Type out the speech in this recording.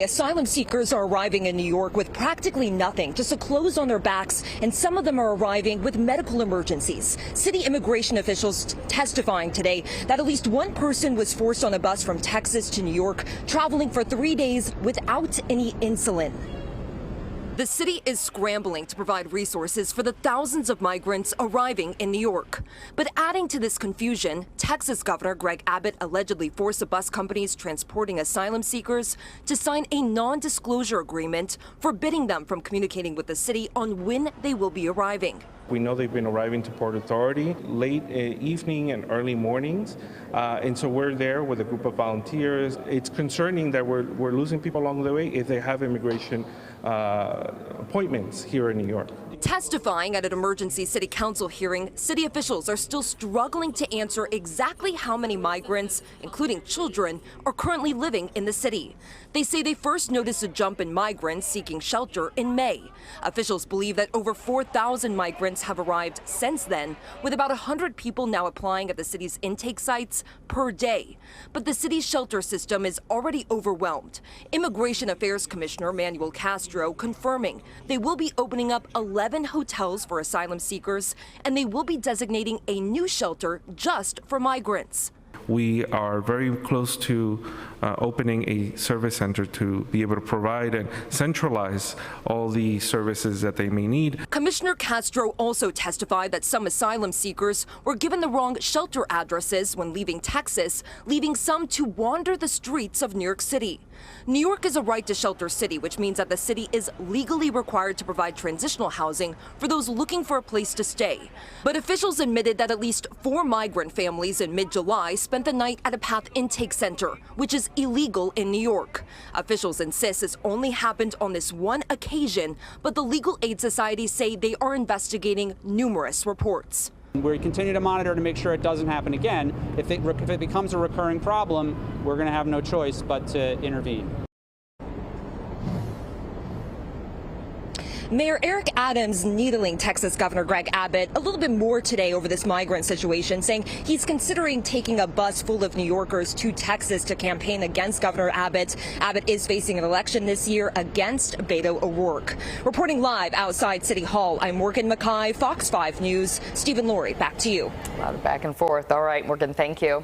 Asylum seekers are arriving in New York with practically nothing, just a clothes on their backs, and some of them are arriving with medical emergencies. City immigration officials testifying today that at least one person was forced on a bus from Texas to New York, traveling for 3 days without any insulin. The city is scrambling to provide resources for the thousands of migrants arriving in New York. But adding to this confusion, Texas Governor Greg Abbott allegedly forced bus companies transporting asylum seekers to sign a non-disclosure agreement forbidding them from communicating with the city on when they will be arriving. We know they've been arriving to Port Authority late evening and early mornings, and so we're there with a group of volunteers. It's concerning that we're losing people along the way if they have immigration appointments here in New York. Testifying at an emergency city council hearing, city officials are still struggling to answer exactly how many migrants, including children, are currently living in the city. They say they first noticed a jump in migrants seeking shelter in May. Officials believe that over 4,000 migrants have arrived since then, with about 100 people now applying at the city's intake sites per day. But the city's shelter system is already overwhelmed. Immigration Affairs Commissioner Manuel Castro confirming they will be opening up 11 hotels for asylum seekers, and they will be designating a new shelter just for migrants. We are very close to opening a service center to be able to provide and centralize all the services that they may need. Commissioner Castro also testified that some asylum seekers were given the wrong shelter addresses when leaving Texas, leaving some to wander the streets of New York City. New York is a right to shelter city, which means that the city is legally required to provide transitional housing for those looking for a place to stay. But officials admitted that at least 4 migrant families in mid-July spent the night at a PATH intake center, which is illegal in New York. Officials insist this only happened on this one occasion, but the Legal Aid Society say they are investigating numerous reports. We continue to monitor to make sure it doesn't happen again. If it becomes a recurring problem, we're going to have no choice but to intervene. Mayor Eric Adams needling Texas Governor Greg Abbott a little bit more today over this migrant situation, saying he's considering taking a bus full of New Yorkers to Texas to campaign against Governor Abbott. Abbott is facing an election this year against Beto O'Rourke. Reporting live outside City Hall, I'm Morgan Mackay, Fox 5 News. Stephen Laurie, back to you. A lot of back and forth. All right, Morgan, thank you.